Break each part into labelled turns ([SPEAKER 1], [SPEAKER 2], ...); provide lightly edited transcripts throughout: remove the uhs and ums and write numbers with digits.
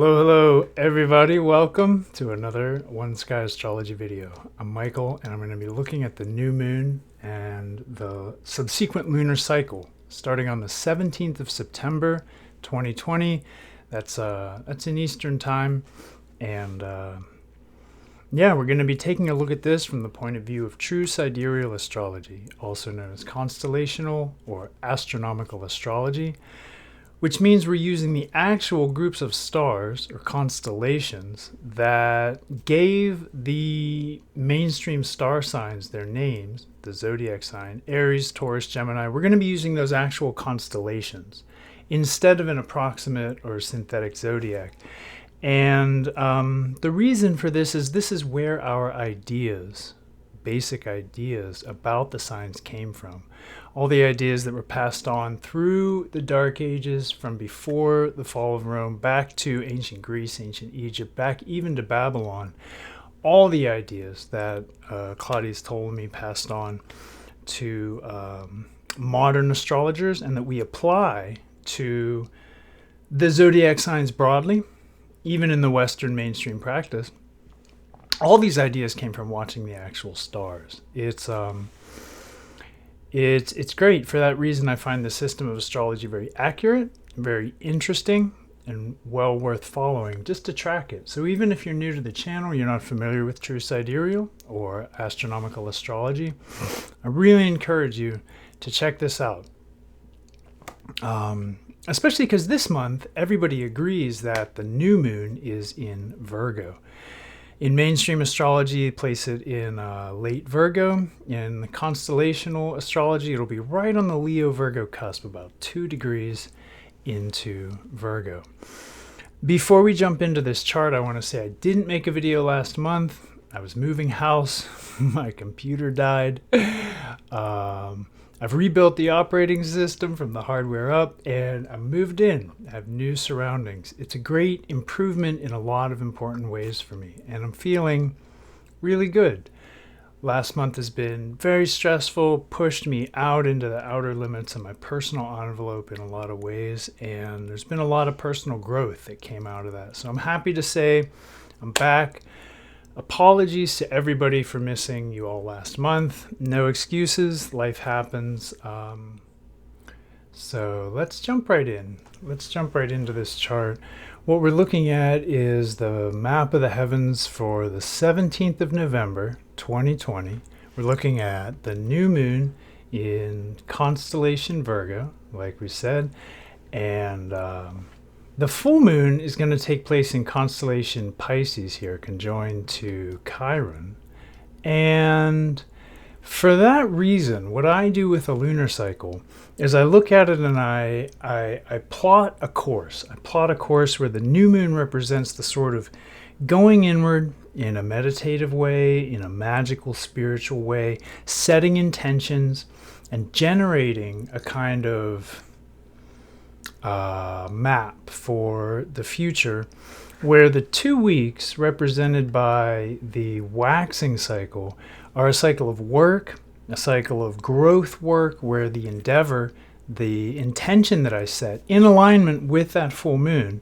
[SPEAKER 1] Hello, everybody. Welcome to another One Sky Astrology video. I'm Michael, and I'm going to be looking at the new moon and the subsequent lunar cycle starting on the 17th of September, 2020. That's in Eastern time, and we're going to be taking a look at this from the point of view of true sidereal astrology, also known as constellational or astronomical astrology, which means we're using the actual groups of stars or constellations that gave the mainstream star signs their names, the zodiac sign, Aries, Taurus, Gemini. We're going to be using those actual constellations instead of an approximate or synthetic zodiac. And the reason for this is where our ideas, basic ideas about the signs came from. All the ideas that were passed on through the Dark Ages, from before the fall of Rome, back to ancient Greece, ancient Egypt, back even to Babylon. All the ideas that Claudius Ptolemy passed on to modern astrologers and that we apply to the zodiac signs broadly, even in the Western mainstream practice. All these ideas came from watching the actual stars. It's great. For that reason, I find the system of astrology very accurate, very interesting, and well worth following just to track it. So even if you're new to the channel, you're not familiar with true sidereal or astronomical astrology, I really encourage you to check this out. Especially because this month, everybody agrees that the new moon is in Virgo. In mainstream astrology, place it in late Virgo. In the constellational astrology, it'll be right on the Leo-Virgo cusp, about 2 degrees into Virgo. Before we jump into this chart, I want to say I didn't make a video last month. I was moving house. My computer died. I've rebuilt the operating system from the hardware up, and I moved in. I have new surroundings. It's a great improvement in a lot of important ways for me, and I'm feeling really good. Last month has been very stressful, pushed me out into the outer limits of my personal envelope in a lot of ways, and there's been a lot of personal growth that came out of that. So I'm happy to say I'm back. Apologies to everybody for missing you all last month. No excuses. Life happens. So let's jump right in. Let's jump right into this chart. What we're looking at is the map of the heavens for the 17th of November, 2020. We're looking at the new moon in constellation Virgo, like we said, and the full moon is going to take place in constellation Pisces here, conjoined to Chiron. And for that reason, what I do with a lunar cycle is I look at it and I plot a course. I plot a course where the new moon represents the sort of going inward in a meditative way, in a magical, spiritual way, setting intentions and generating a kind of map for the future, where the 2 weeks represented by the waxing cycle are a cycle of work, a cycle of growth work, where the endeavor, the intention that I set in alignment with that full moon,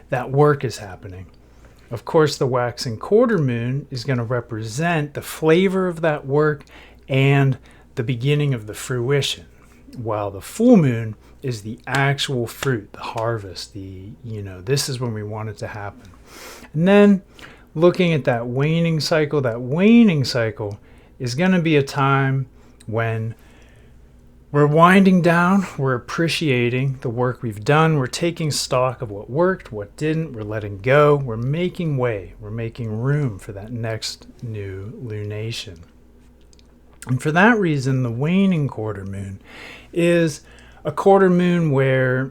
[SPEAKER 1] that work is happening. Of course, the waxing quarter moon is going to represent the flavor of that work and the beginning of the fruition, while the full moon is the actual fruit, the harvest, this is when we want it to happen. And then looking at that waning cycle is going to be a time when we're winding down, we're appreciating the work we've done, we're taking stock of what worked, what didn't, we're letting go, we're making way, we're making room for that next new lunation. And for that reason, the waning quarter moon is a quarter moon where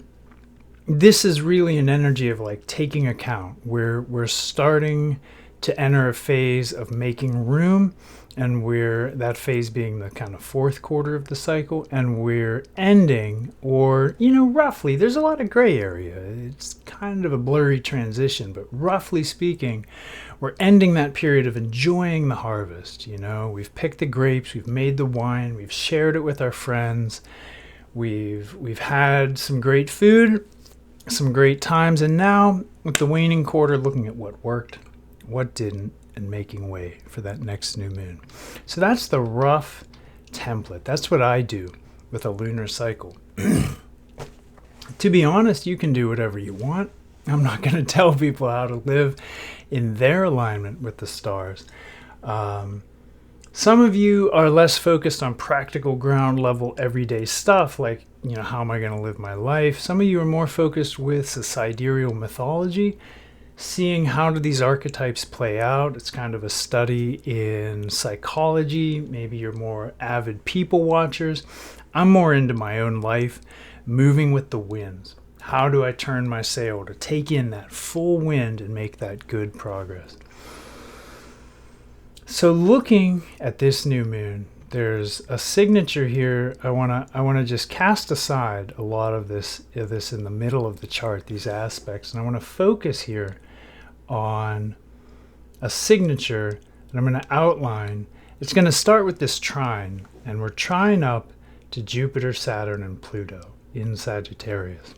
[SPEAKER 1] this is really an energy of like taking account. We're starting to enter a phase of making room, and we're that phase being the kind of fourth quarter of the cycle, and we're ending, or roughly, there's a lot of gray area. It's kind of a blurry transition, but roughly speaking, we're ending that period of enjoying the harvest. We've picked the grapes, we've made the wine, we've shared it with our friends. We've had some great food, some great times. And now with the waning quarter, looking at what worked, what didn't, and making way for that next new moon. So that's the rough template. That's what I do with a lunar cycle. To be honest, you can do whatever you want. I'm not going to tell people how to live in their alignment with the stars. Some of you are less focused on practical ground level everyday stuff like, how am I going to live my life? Some of you are more focused with the sidereal mythology, seeing how do these archetypes play out. It's kind of a study in psychology. Maybe you're more avid people watchers. I'm more into my own life, moving with the winds. How do I turn my sail to take in that full wind and make that good progress? So looking at this new moon, there's a signature here. I want to just cast aside a lot of this in the middle of the chart, these aspects, and I want to focus here on a signature that I'm going to outline. It's going to start with this trine, and we're trine up to Jupiter, Saturn, and Pluto in Sagittarius.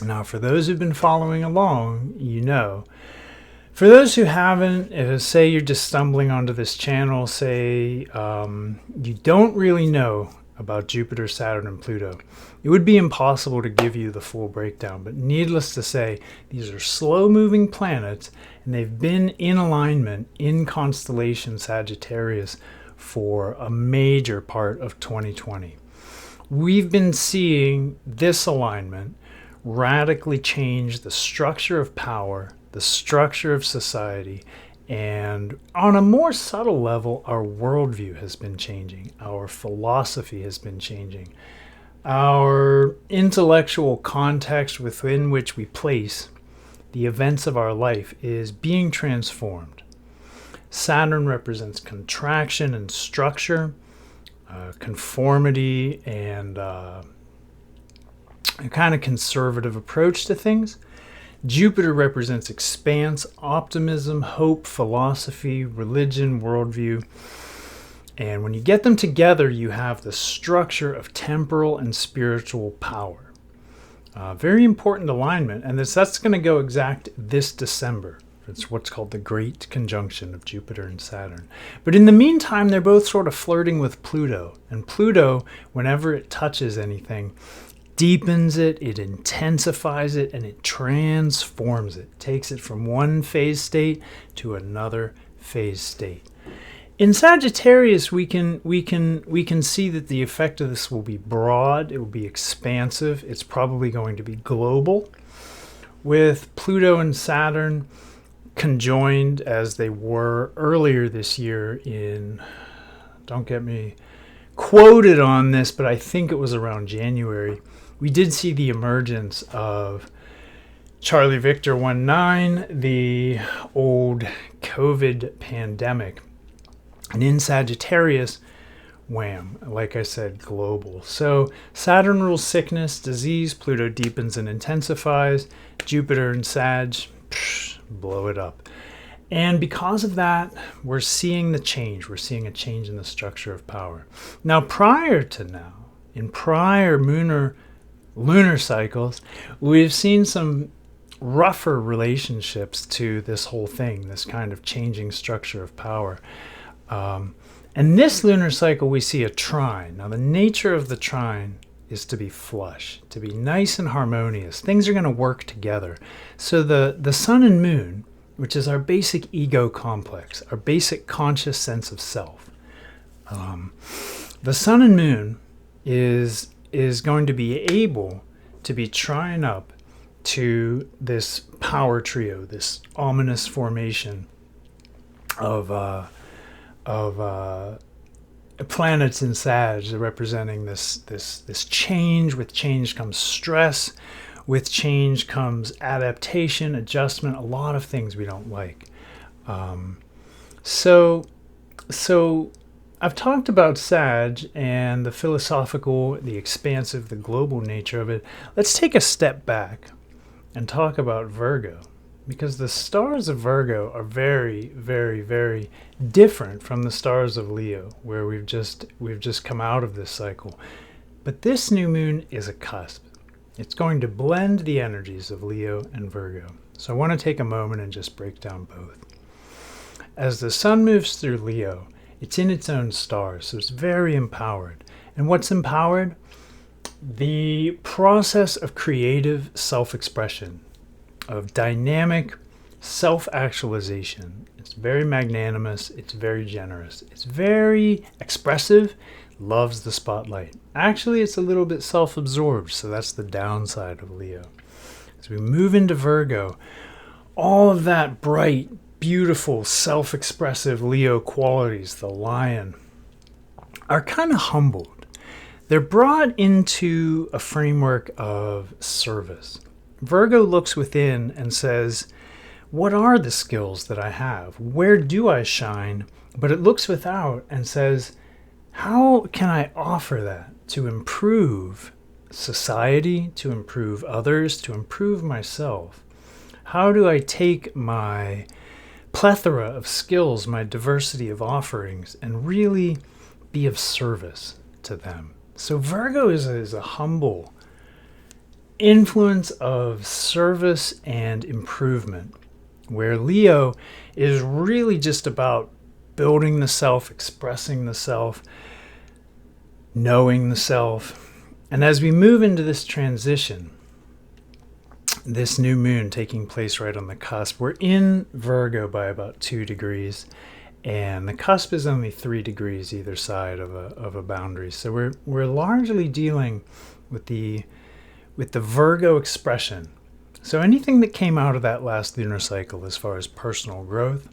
[SPEAKER 1] Now, for those who've been following along, you know. For those who haven't, say you're just stumbling onto this channel, say you don't really know about Jupiter, Saturn, and Pluto, it would be impossible to give you the full breakdown. But needless to say, these are slow-moving planets, and they've been in alignment in constellation Sagittarius for a major part of 2020. We've been seeing this alignment radically change the structure of power, the structure of society, and on a more subtle level, our worldview has been changing, our philosophy has been changing, our intellectual context within which we place the events of our life is being transformed. Saturn represents contraction and structure, conformity, and a kind of conservative approach to things. Jupiter represents expanse, optimism, hope, philosophy, religion, worldview. And when you get them together, you have the structure of temporal and spiritual power. Very important alignment, and that's going to go exact this December. It's what's called the Great Conjunction of Jupiter and Saturn. But in the meantime, they're both sort of flirting with Pluto. And Pluto, whenever it touches anything, deepens it, it intensifies it, and it transforms it. Takes it from one phase state to another phase state. In Sagittarius, we can see that the effect of this will be broad, it will be expansive, it's probably going to be global. With Pluto and Saturn conjoined as they were earlier this year in, don't get me quoted on this, but I think it was around January, we did see the emergence of Charlie Victor 19, the old COVID pandemic. And in Sagittarius, wham, like I said, global. So Saturn rules sickness, disease, Pluto deepens and intensifies, Jupiter and Sag, blow it up. And because of that, we're seeing the change. We're seeing a change in the structure of power. Now, prior to now, in prior lunar cycles, we've seen some rougher relationships to this whole thing, this kind of changing structure of power. And this lunar cycle, we see a trine. Now, the nature of the trine is to be flush, to be nice and harmonious. Things are going to work together. So the sun and moon, which is our basic ego complex, our basic conscious sense of self, the sun and moon is going to be able to be trine up to this power trio, this ominous formation of planets in Sag representing this change. With change comes stress. With change comes adaptation, adjustment, a lot of things we don't like. So I've talked about Sag and the philosophical, the expansive, the global nature of it. Let's take a step back and talk about Virgo, because the stars of Virgo are very, very, very different from the stars of Leo, where we've just come out of this cycle. But this new moon is a cusp. It's going to blend the energies of Leo and Virgo. So I want to take a moment and just break down both. As the sun moves through Leo, it's in its own star, so it's very empowered. And what's empowered? The process of creative self-expression, of dynamic self-actualization. It's very magnanimous, it's very generous, it's very expressive, loves the spotlight. Actually, it's a little bit self-absorbed, so that's the downside of Leo. As we move into Virgo, all of that bright, beautiful, self-expressive Leo qualities, the lion, are kind of humbled. They're brought into a framework of service. Virgo looks within and says, what are the skills that I have? Where do I shine? But it looks without and says, how can I offer that to improve society, to improve others, to improve myself? How do I take my plethora of skills, my diversity of offerings, and really be of service to them? So Virgo is a humble influence of service and improvement, where Leo is really just about building the self, expressing the self, knowing the self. And as we move into this transition, this new moon taking place right on the cusp, we're in Virgo by about 2 degrees, and the cusp is only 3 degrees either side of a boundary. So we're largely dealing with the Virgo expression. So anything that came out of that last lunar cycle as far as personal growth,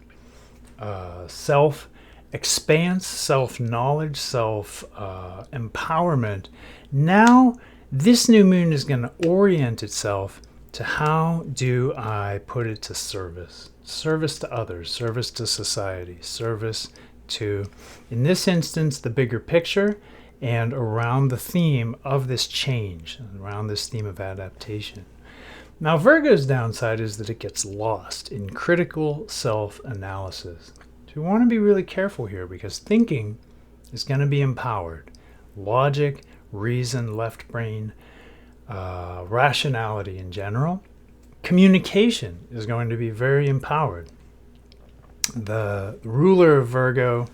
[SPEAKER 1] self-expanse, self-knowledge, self-empowerment, now this new moon is going to orient itself to how do I put it to service. Service to others, service to society, service to, in this instance, the bigger picture and around the theme of this change, around this theme of adaptation. Now, Virgo's downside is that it gets lost in critical self-analysis. So we want to be really careful here because thinking is going to be empowered. Logic, reason, left brain, rationality in general. Communication is going to be very empowered. The ruler of Virgo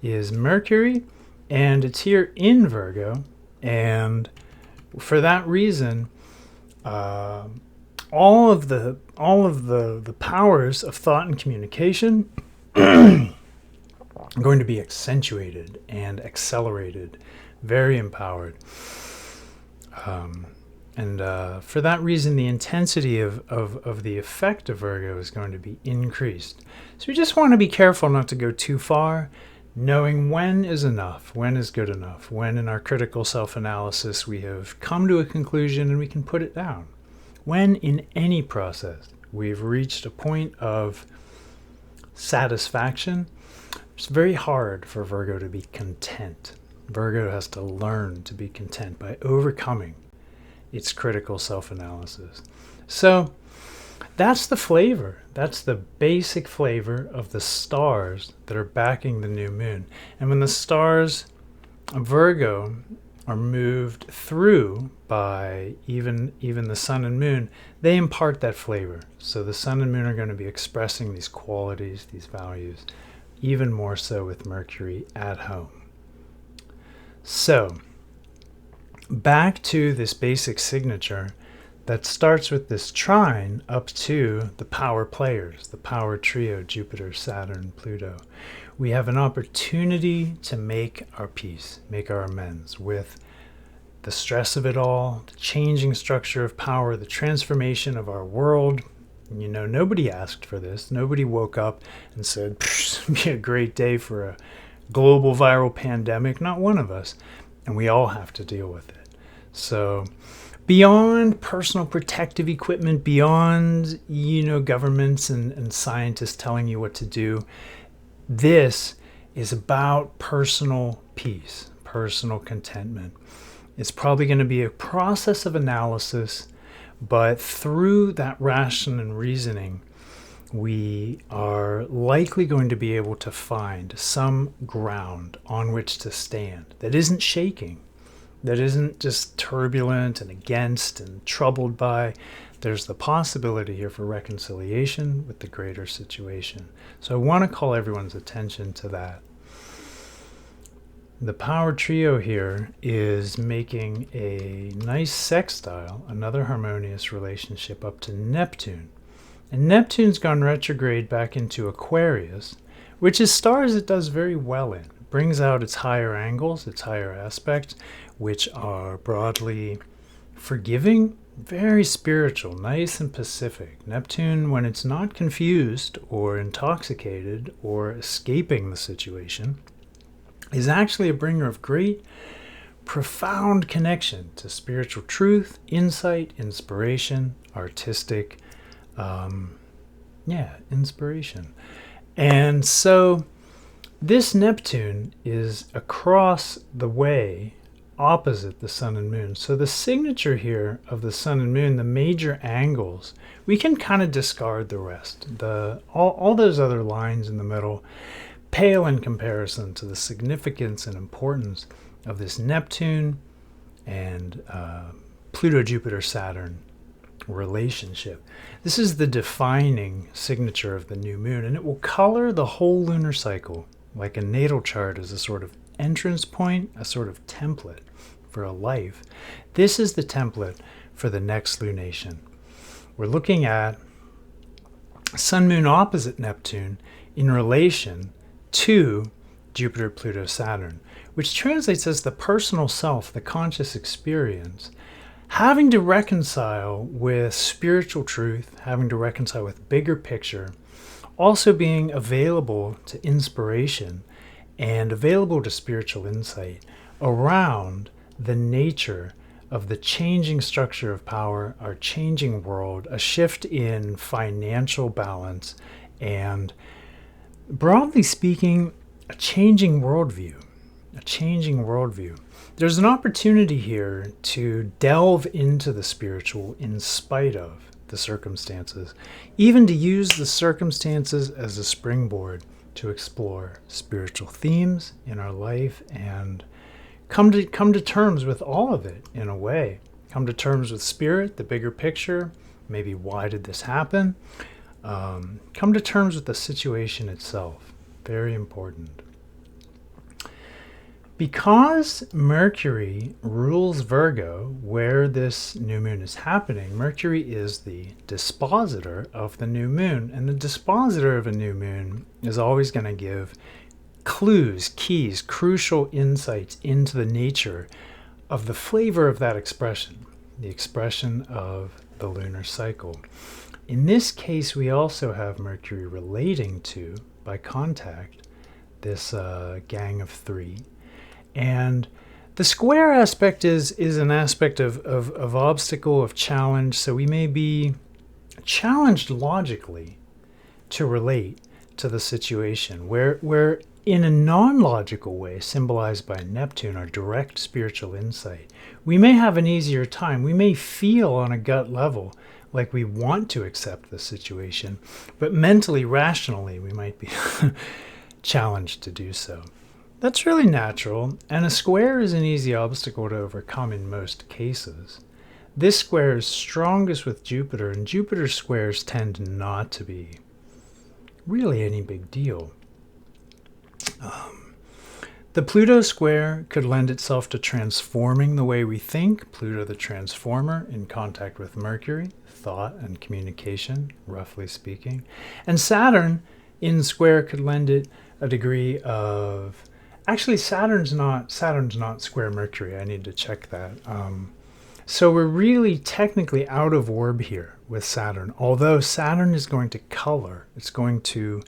[SPEAKER 1] is Mercury, and it's here in Virgo, and for that reason, all of the powers of thought and communication are going to be accentuated and accelerated, very empowered. And for that reason, the intensity of the effect of Virgo is going to be increased. So we just want to be careful not to go too far, knowing when is enough, when is good enough, when in our critical self-analysis we have come to a conclusion and we can put it down. When in any process we've reached a point of satisfaction, it's very hard for Virgo to be content. Virgo has to learn to be content by overcoming its critical self-analysis. So that's the flavor. That's the basic flavor of the stars that are backing the new moon. And when the stars of Virgo are moved through by even the sun and moon, they impart that flavor. So the sun and moon are going to be expressing these qualities, these values, even more so with Mercury at home. So back to this basic signature that starts with this trine up to the power players, the power trio, Jupiter, Saturn, Pluto. We have an opportunity to make our peace, make our amends with the stress of it all, the changing structure of power, the transformation of our world. You know, nobody asked for this. Nobody woke up and said, it'd be a great day for a global viral pandemic. Not one of us. And we all have to deal with it. So beyond personal protective equipment, beyond, governments and scientists telling you what to do, this is about personal peace, personal contentment. It's probably going to be a process of analysis, but through that ration and reasoning, we are likely going to be able to find some ground on which to stand that isn't shaking, that isn't just turbulent and against and troubled by. There's the possibility here for reconciliation with the greater situation. So I want to call everyone's attention to that. The power trio here is making a nice sextile, another harmonious relationship up to Neptune. And Neptune's gone retrograde back into Aquarius, which is stars it does very well in. It brings out its higher angles, its higher aspects, which are broadly forgiving, very spiritual, nice and pacific. Neptune, when it's not confused or intoxicated or escaping the situation, is actually a bringer of great, profound connection to spiritual truth, insight, inspiration, artistic, inspiration. And so this Neptune is across the way opposite the sun and moon. So the signature here of the sun and moon, the major angles, we can kind of discard the rest. All those other lines in the middle pale in comparison to the significance and importance of this Neptune and Pluto, Jupiter, Saturn relationship. This is the defining signature of the new moon, and it will color the whole lunar cycle like a natal chart as a sort of entrance point, a sort of template for a life. This is the template for the next lunation. We're looking at Sun Moon opposite Neptune in relation to Jupiter, Pluto, Saturn, which translates as the personal self, the conscious experience, having to reconcile with spiritual truth, having to reconcile with bigger picture, also being available to inspiration and available to spiritual insight around the nature of the changing structure of power, our changing world, a shift in financial balance, and broadly speaking, a changing worldview. A changing worldview. There's an opportunity here to delve into the spiritual in spite of the circumstances, even to use the circumstances as a springboard to explore spiritual themes in our life and come to terms with all of it in a way. Come to terms with spirit, the bigger picture, maybe why did this happen? Come to terms with the situation itself. Very important. Because Mercury rules Virgo, where this new moon is happening, Mercury is the dispositor of the new moon. And the dispositor of a new moon is always going to give clues, keys, crucial insights into the nature of the flavor of that expression, the expression of the lunar cycle. In this case, we also have Mercury relating to, by contact, this gang of three. And the square aspect is an aspect of obstacle, of challenge. So we may be challenged logically to relate to the situation, where in a non-logical way, symbolized by Neptune, our direct spiritual insight, we may have an easier time. We may feel on a gut level like we want to accept the situation, but mentally, rationally, we might be challenged to do so. That's really natural, and a square is an easy obstacle to overcome in most cases. This square is strongest with Jupiter, and Jupiter squares tend not to be really any big deal. The Pluto square could lend itself to transforming the way we think. Pluto the transformer in contact with Mercury, thought and communication, roughly speaking. And Saturn in square could lend it a degree of... Actually, Saturn's not square Mercury. I need to check that. So we're really technically out of orb here with Saturn, although Saturn is going to color. It's going to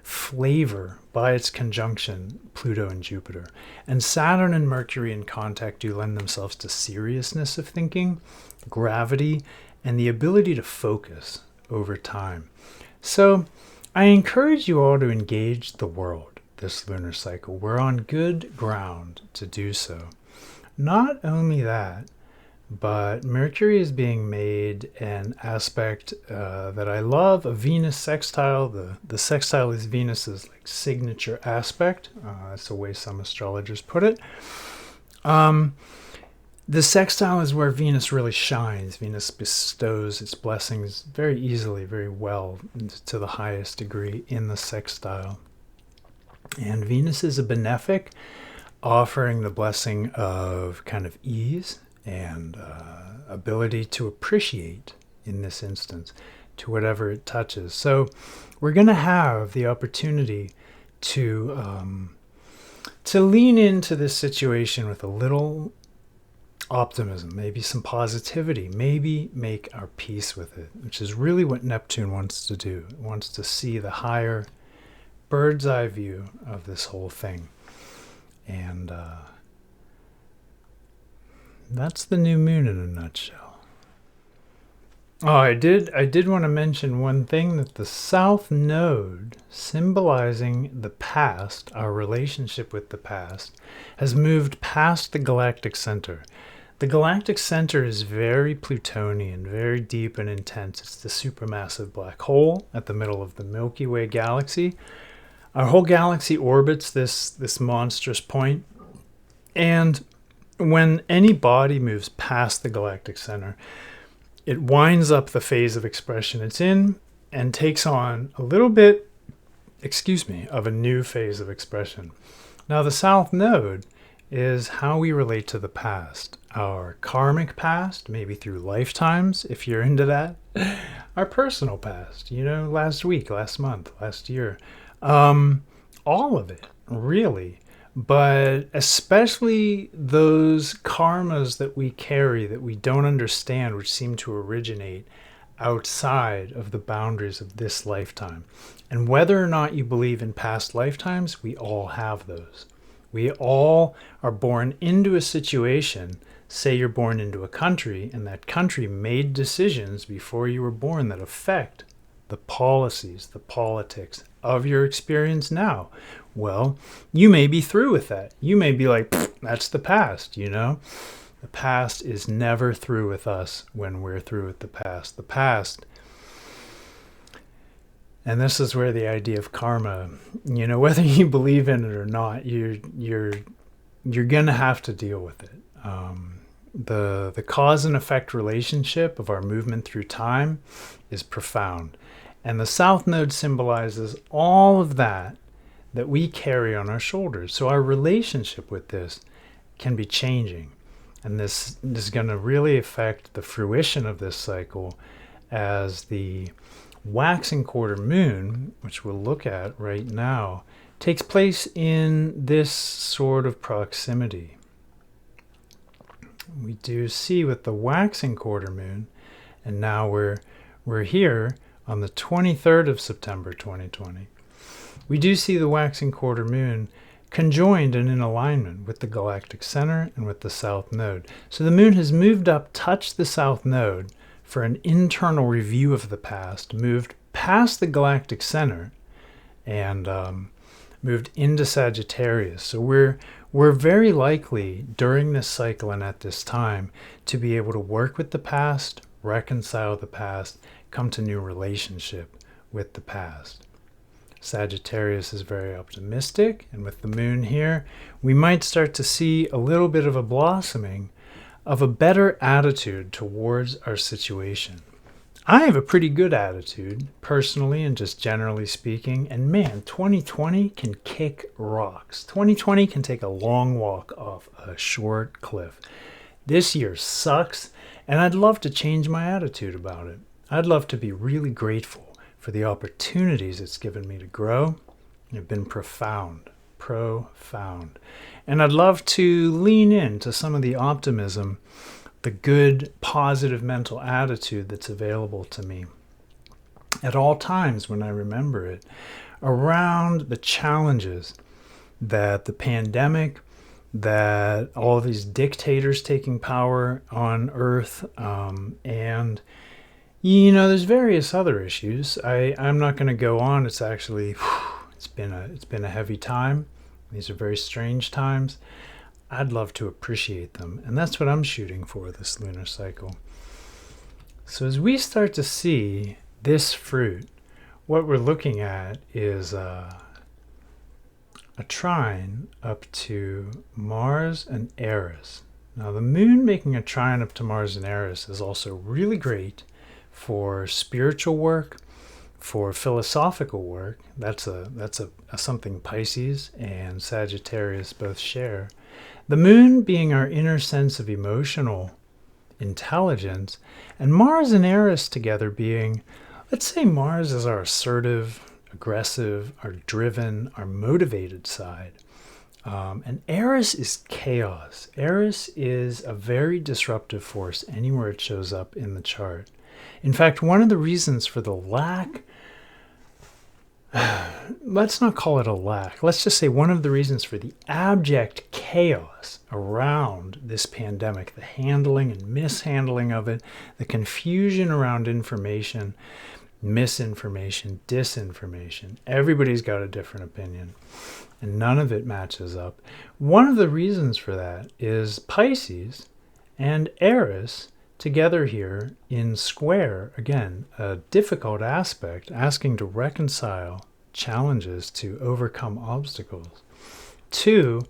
[SPEAKER 1] flavor by its conjunction Pluto and Jupiter. And Saturn and Mercury in contact do lend themselves to seriousness of thinking, gravity, and the ability to focus over time. So I encourage you all to engage the world this lunar cycle. We're on good ground to do so. Not only that, but Mercury is being made an aspect that I love, a Venus sextile. The sextile is Venus's like signature aspect. That's the way some astrologers put it. The sextile is where Venus really shines. Venus bestows its blessings very easily, very well, to the highest degree in the sextile. And Venus is a benefic, offering the blessing of kind of ease and ability to appreciate, in this instance, to whatever it touches. So we're going to have the opportunity to lean into this situation with a little optimism, maybe some positivity, maybe make our peace with it, which is really what Neptune wants to do. It wants to see the higher bird's eye view of this whole thing. And that's the new moon in a nutshell. Oh, I did want to mention one thing, that the South Node, symbolizing the past, our relationship with the past, has moved past the galactic center. The galactic center is very Plutonian, very deep and intense. It's the supermassive black hole at the middle of the Milky Way galaxy. Our whole galaxy orbits this monstrous point. And when any body moves past the galactic center, it winds up the phase of expression it's in and takes on a little bit, of a new phase of expression. Now, the South Node is how we relate to the past. Our karmic past, maybe through lifetimes, if you're into that. Our personal past, last week, last month, last year. All of it, really. But especially those karmas that we carry that we don't understand, which seem to originate outside of the boundaries of this lifetime. And whether or not you believe in past lifetimes, we all have those. We all are born into a situation. Say you're born into a country, and that country made decisions before you were born that affect the policies, the politics of your experience now. Well, you may be through with that. You may be like, that's the past, The past is never through with us when we're through with the past. The past, and this is where the idea of karma, whether you believe in it or not, you're gonna have to deal with it. The cause and effect relationship of our movement through time is profound. And the South Node symbolizes all of that we carry on our shoulders. So our relationship with this can be changing. And this is going to really affect the fruition of this cycle as the waxing quarter moon, which we'll look at right now, takes place in this sort of proximity. We do see with the waxing quarter moon, and now we're here on the 23rd of September 2020. We do see the waxing quarter moon conjoined and in alignment with the galactic center and with the South Node. So the moon has moved up, touched the South Node for an internal review of the past, moved past the galactic center, and moved into Sagittarius. So we're very likely during this cycle and at this time to be able to work with the past, reconcile the past, come to new relationship with the past. Sagittarius is very optimistic, and with the moon here, we might start to see a little bit of a blossoming of a better attitude towards our situation. I have a pretty good attitude, personally and just generally speaking, and man, 2020 can kick rocks. 2020 can take a long walk off a short cliff. This year sucks, and I'd love to change my attitude about it. I'd love to be really grateful for the opportunities it's given me to grow. They've been profound. And I'd love to lean into some of the optimism, the good, positive mental attitude that's available to me at all times when I remember it, around the challenges that the pandemic, that all of these dictators taking power on Earth, and there's various other issues. I'm not going to go on. It's actually, it's been a heavy time. These are very strange times. I'd love to appreciate them. And that's what I'm shooting for this lunar cycle. So as we start to see this fruit, what we're looking at is a trine up to Mars and Eris. Now, the moon making a trine up to Mars and Eris is also really great for spiritual work, for philosophical work. That's a something Pisces and Sagittarius both share. The moon being our inner sense of emotional intelligence, and Mars and Eris together being, let's say Mars is our assertive, aggressive, our driven, our motivated side. And Eris is chaos. Eris is a very disruptive force anywhere it shows up in the chart. In fact, one of the reasons for the lack, let's not call it a lack, let's just say one of the reasons for the abject chaos around this pandemic, the handling and mishandling of it, the confusion around information, misinformation, disinformation. Everybody's got a different opinion, and none of it matches up. One of the reasons for that is Pisces and Eris together here in square, again, a difficult aspect, asking to reconcile challenges, to overcome obstacles, to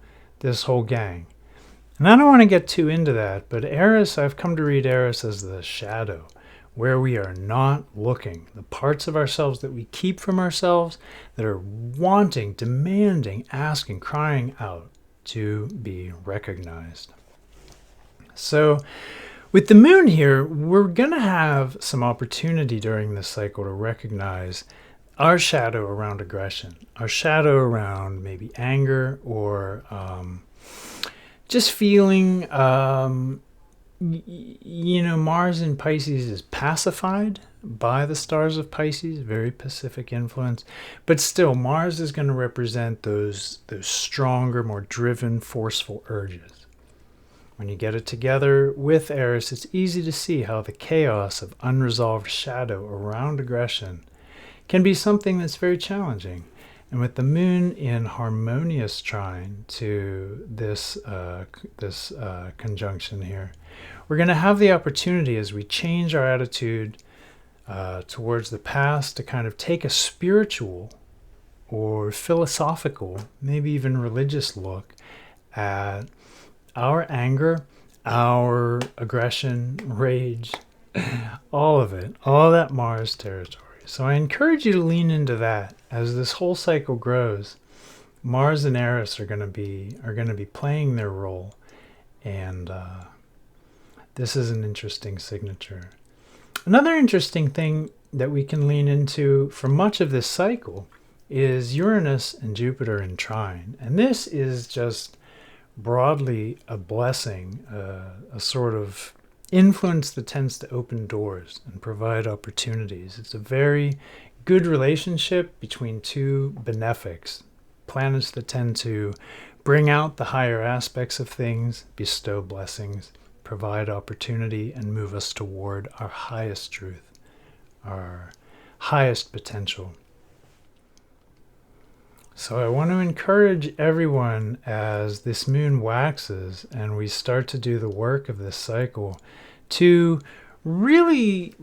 [SPEAKER 1] this whole gang. And I don't want to get too into that, but Eris, I've come to read Eris as the shadow, where we are not looking, the parts of ourselves that we keep from ourselves that are wanting, demanding, asking, crying out to be recognized. So with the moon here, we're going to have some opportunity during this cycle to recognize our shadow around aggression, our shadow around maybe anger, or just feeling, Mars in Pisces is pacified by the stars of Pisces, very Pacific influence, but still Mars is going to represent those stronger, more driven, forceful urges. When you get it together with Eris, it's easy to see how the chaos of unresolved shadow around aggression can be something that's very challenging. And with the moon in harmonious trine to this conjunction here, we're going to have the opportunity, as we change our attitude towards the past, to kind of take a spiritual or philosophical, maybe even religious look at our anger, our aggression, rage, all of it, all that Mars territory. So I encourage you to lean into that as this whole cycle grows. Mars and Eris are going to be playing their role, and this is an interesting signature. Another interesting thing that we can lean into for much of this cycle is Uranus and Jupiter in trine, and this is just broadly a blessing, a sort of influence that tends to open doors and provide opportunities. It's a very good relationship between two benefics, planets that tend to bring out the higher aspects of things, bestow blessings, provide opportunity, and move us toward our highest truth, our highest potential. So I want to encourage everyone, as this moon waxes and we start to do the work of this cycle, to really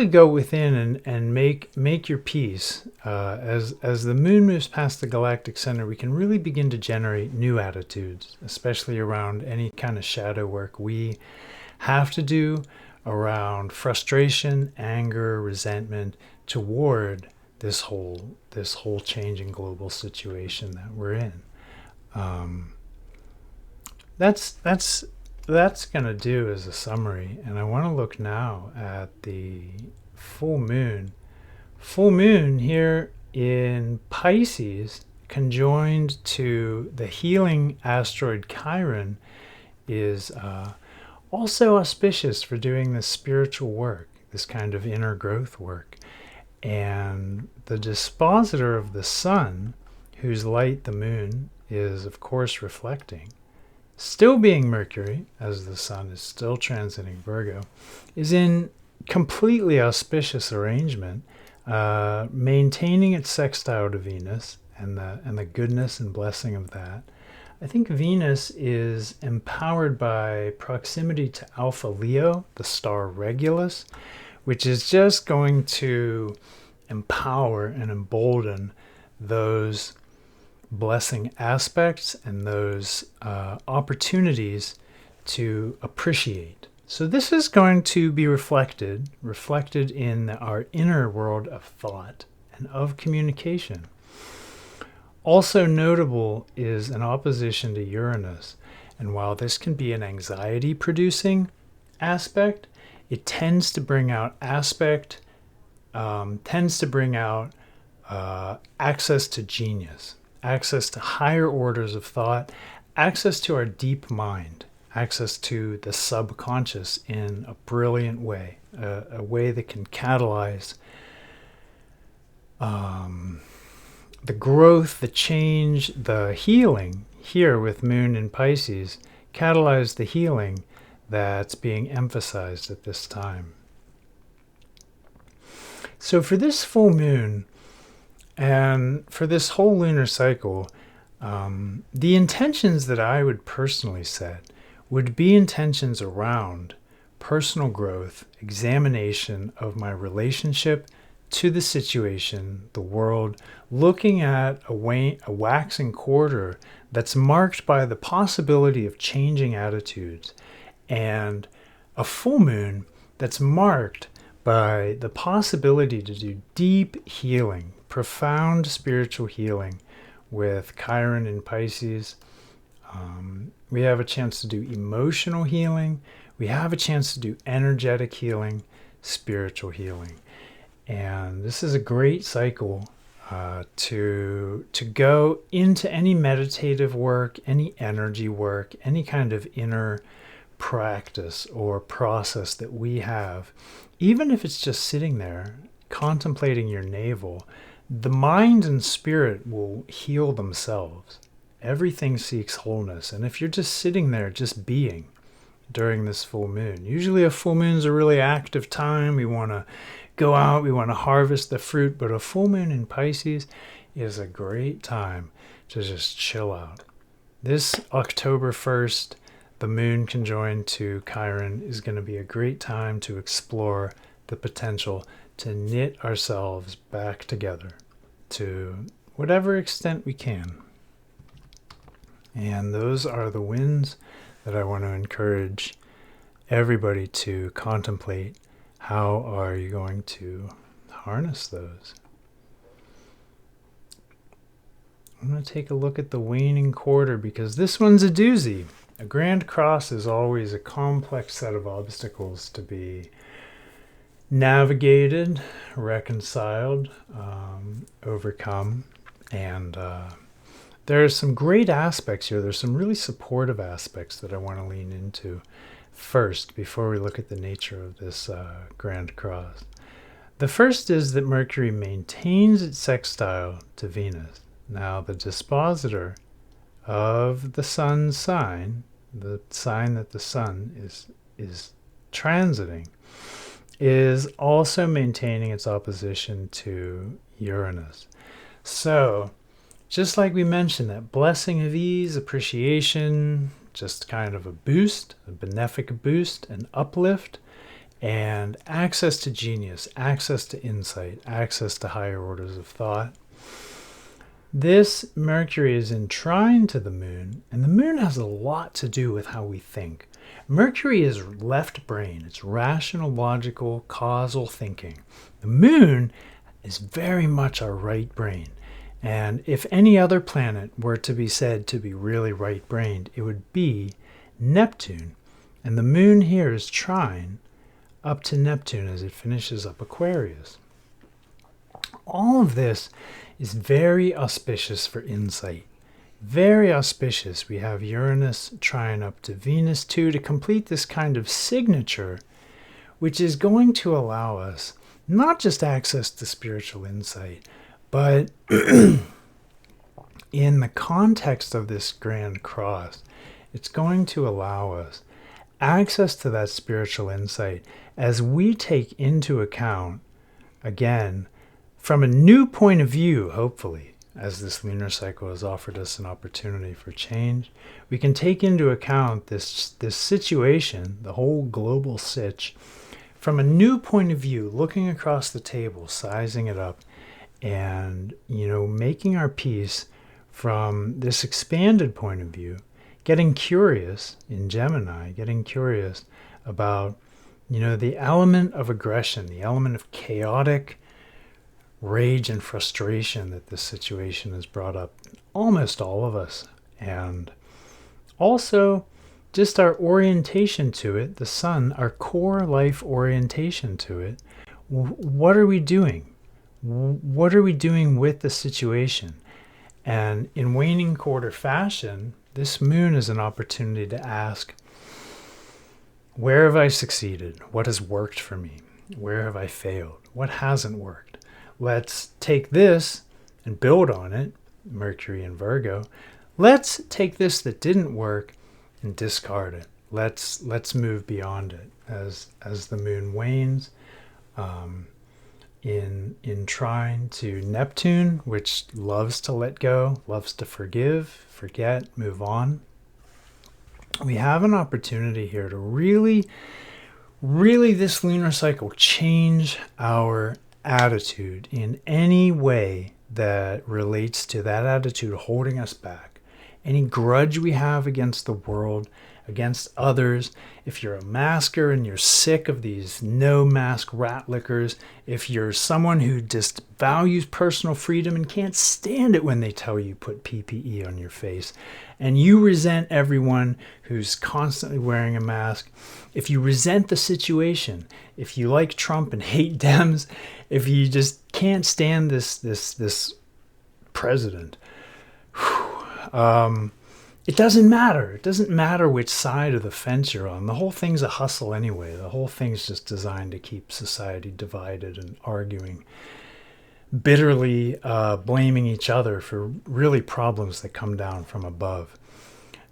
[SPEAKER 1] go within and make your peace. As the moon moves past the galactic center, we can really begin to generate new attitudes, especially around any kind of shadow work we have to do around frustration, anger, resentment toward this whole changing global situation that we're in. That's going to do as a summary, and I want to look now at the full moon. Full moon here in Pisces, conjoined to the healing asteroid Chiron, is also auspicious for doing this spiritual work, this kind of inner growth work. And the dispositor of the sun, whose light the moon is, of course, reflecting, still being Mercury, as the sun is still transiting Virgo, is in completely auspicious arrangement, maintaining its sextile to Venus and the goodness and blessing of that. I think Venus is empowered by proximity to Alpha Leo, the star Regulus, which is just going to empower and embolden those blessing aspects and those opportunities to appreciate. So this is going to be reflected in our inner world of thought and of communication. Also notable is an opposition to Uranus. And while this can be an anxiety-producing aspect, it tends to bring out access to genius, access to higher orders of thought, access to our deep mind, access to the subconscious in a brilliant way, a way that can catalyze the growth, the change, the healing. Here with Moon in Pisces, catalyze the healing that's being emphasized at this time. So for this full moon and for this whole lunar cycle, the intentions that I would personally set would be intentions around personal growth, examination of my relationship to the situation, the world, looking at a waxing quarter that's marked by the possibility of changing attitudes, and a full moon that's marked by the possibility to do deep healing, profound spiritual healing with Chiron and Pisces. We have a chance to do emotional healing. We have a chance to do energetic healing, spiritual healing. And this is a great cycle to go into any meditative work, any energy work, any kind of inner practice or process that we have. Even if it's just sitting there contemplating your navel, the mind and spirit will heal themselves. Everything seeks wholeness. And if you're just sitting there, just being during this full moon, usually a full moon is a really active time. We want to go out, we want to harvest the fruit, but a full moon in Pisces is a great time to just chill out. This October 1st, the moon conjoined to Chiron is going to be a great time to explore the potential to knit ourselves back together to whatever extent we can. And those are the winds that I want to encourage everybody to contemplate. How are you going to harness those? I'm going to take a look at the waning quarter because this one's a doozy. A grand cross is always a complex set of obstacles to be navigated, reconciled, overcome. And there are some great aspects here. There's some really supportive aspects that I want to lean into first before we look at the nature of this grand cross. The first is that Mercury maintains its sextile to Venus. Now, the dispositor of the sun's sign, the sign that the sun is transiting, is also maintaining its opposition to Uranus. So, just like we mentioned, that blessing of ease, appreciation, just kind of a boost, a benefic boost, an uplift, and access to genius, access to insight, access to higher orders of thought. This Mercury is in trine to the moon, and the moon has a lot to do with how we think. Mercury is left brain. It's rational, logical, causal thinking. The moon is very much our right brain. And if any other planet were to be said to be really right-brained, it would be Neptune. And the moon here is trine up to Neptune as it finishes up Aquarius. All of this is very auspicious for insight. Very auspicious. We have Uranus trine up to Venus too to complete this kind of signature, which is going to allow us not just access to spiritual insight, but in the context of this grand cross, it's going to allow us access to that spiritual insight as we take into account, again, from a new point of view, hopefully, as this lunar cycle has offered us an opportunity for change, we can take into account this situation, the whole global sitch, from a new point of view, looking across the table, sizing it up, and, making our peace from this expanded point of view, getting curious in Gemini, getting curious about, the element of aggression, the element of chaotic rage and frustration that this situation has brought up in almost all of us. And also just our orientation to it, the sun, our core life orientation to it. What are we doing? What are we doing with the situation? And in waning quarter fashion, this moon is an opportunity to ask, where have I succeeded? What has worked for me? Where have I failed? What hasn't worked? Let's take this and build on it, Mercury and Virgo. Let's take this that didn't work and discard it. Let's move beyond it as the moon wanes in Trine to Neptune, which loves to let go, loves to forgive, forget, move on. We have an opportunity here to really this lunar cycle change our attitude in any way that relates to that attitude holding us back. Any grudge we have against the world, against others, if you're a masker and you're sick of these no-mask rat lickers, if you're someone who just values personal freedom and can't stand it when they tell you put PPE on your face, and you resent everyone who's constantly wearing a mask, if you resent the situation, if you like Trump and hate Dems, if you just can't stand this president, it doesn't matter. It doesn't matter which side of the fence you're on. The whole thing's a hustle anyway. The whole thing's just designed to keep society divided and arguing, bitterly blaming each other for really problems that come down from above.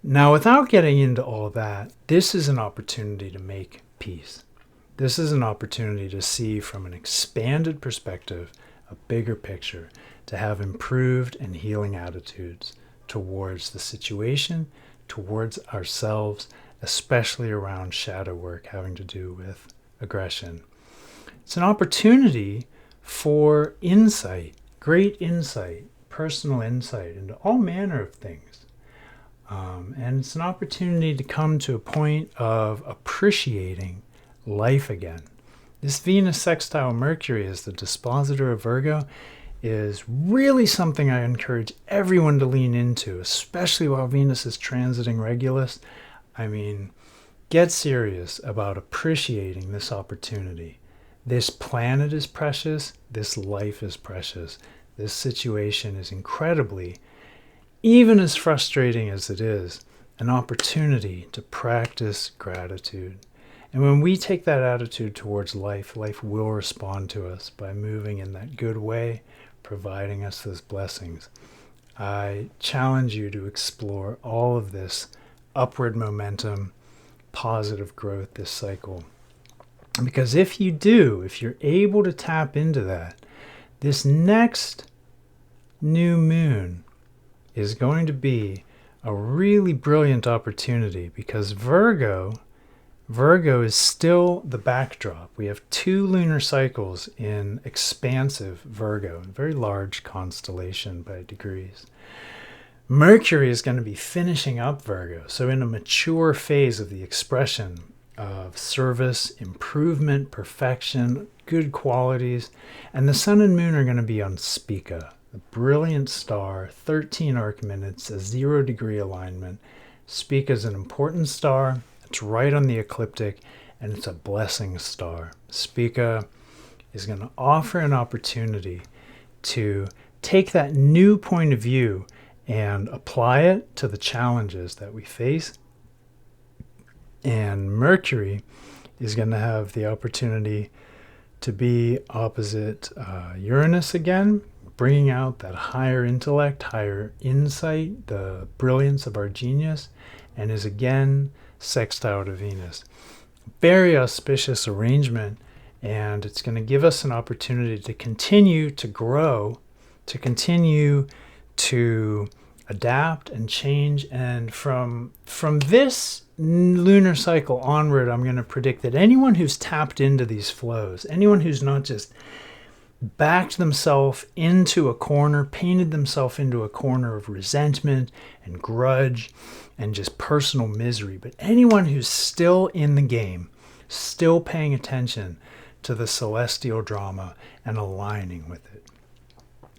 [SPEAKER 1] Now, without getting into all that, this is an opportunity to make peace. This is an opportunity to see from an expanded perspective, a bigger picture, to have improved and healing attitudes towards the situation, towards ourselves, especially around shadow work having to do with aggression. It's an opportunity for insight, great insight, personal insight into all manner of things. And it's an opportunity to come to a point of appreciating life again. This Venus sextile Mercury as the dispositor of Virgo is really something I encourage everyone to lean into, especially while Venus is transiting Regulus. I mean, get serious about appreciating this opportunity. This planet is precious. This life is precious. This situation is incredibly, even as frustrating as it is, an opportunity to practice gratitude. And when we take that attitude towards life, life will respond to us by moving in that good way, providing us those blessings. I challenge you to explore all of this upward momentum, positive growth this cycle. Because if you do, if you're able to tap into that, this next new moon is going to be a really brilliant opportunity because Virgo is still the backdrop. We have 2 lunar cycles in expansive Virgo, a very large constellation by degrees. Mercury is going to be finishing up Virgo, so in a mature phase of the expression of service, improvement, perfection, good qualities. And the sun and moon are going to be on Spica, a brilliant star, 13 arc minutes, a 0-degree alignment. Spica is an important star. It's right on the ecliptic, and it's a blessing star. Spica is going to offer an opportunity to take that new point of view and apply it to the challenges that we face. And Mercury is going to have the opportunity to be opposite Uranus again, bringing out that higher intellect, higher insight, the brilliance of our genius, and is again sextile to Venus. Very auspicious arrangement, and it's going to give us an opportunity to continue to grow, to continue to adapt and change. And from this lunar cycle onward, I'm going to predict that anyone who's tapped into these flows, anyone who's not just backed themselves into a corner, painted themselves into a corner of resentment and grudge and just personal misery. But anyone who's still in the game, still paying attention to the celestial drama and aligning with it,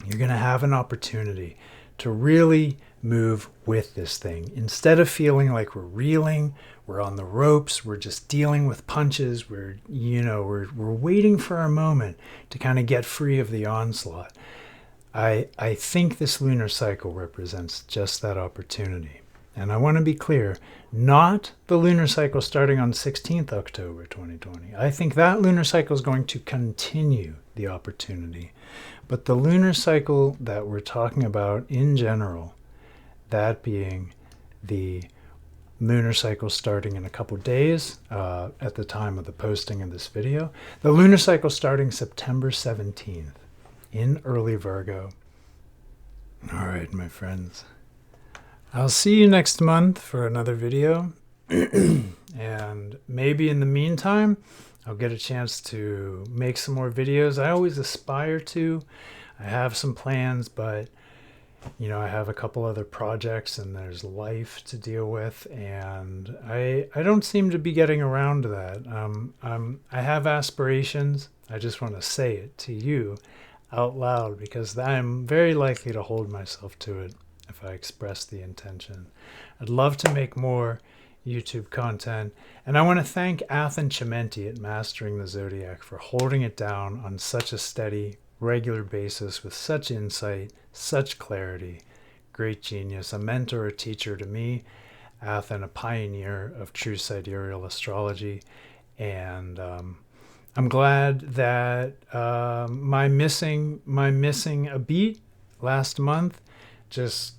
[SPEAKER 1] you're going to have an opportunity to really move with this thing. Instead of feeling like we're reeling, we're on the ropes, we're just dealing with punches, we're waiting for a moment to kind of get free of the onslaught. I think this lunar cycle represents just that opportunity. And I want to be clear, not the lunar cycle starting on 16th October 2020. I think that lunar cycle is going to continue the opportunity. But the lunar cycle that we're talking about in general, that being the lunar cycle starting in a couple days at the time of the posting of this video, the lunar cycle starting September 17th in early Virgo. All right, my friends. I'll see you next month for another video. And maybe in the meantime, I'll get a chance to make some more videos. I always aspire to. I have some plans, but I have a couple other projects and there's life to deal with, and I don't seem to be getting around to that. I have aspirations. I just want to say it to you out loud because I'm very likely to hold myself to it if I express the intention. I'd love to make more YouTube content, and I want to thank Athen Chimenti at Mastering the Zodiac for holding it down on such a steady, regular basis with such insight, such clarity. Great genius, a mentor, a teacher to me. Athen, a pioneer of true sidereal astrology, and I'm glad that my missing a beat last month just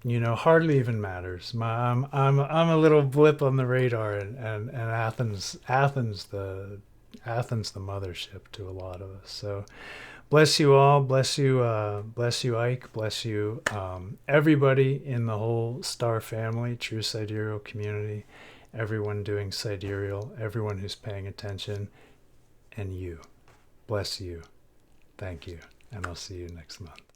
[SPEAKER 1] hardly even matters. I'm a little blip on the radar, and Athens the mothership to a lot of us. So bless you all, bless you Ike, bless you everybody in the whole star family, true sidereal community, everyone doing sidereal, everyone who's paying attention, and you. Bless you. Thank you, and I'll see you next month.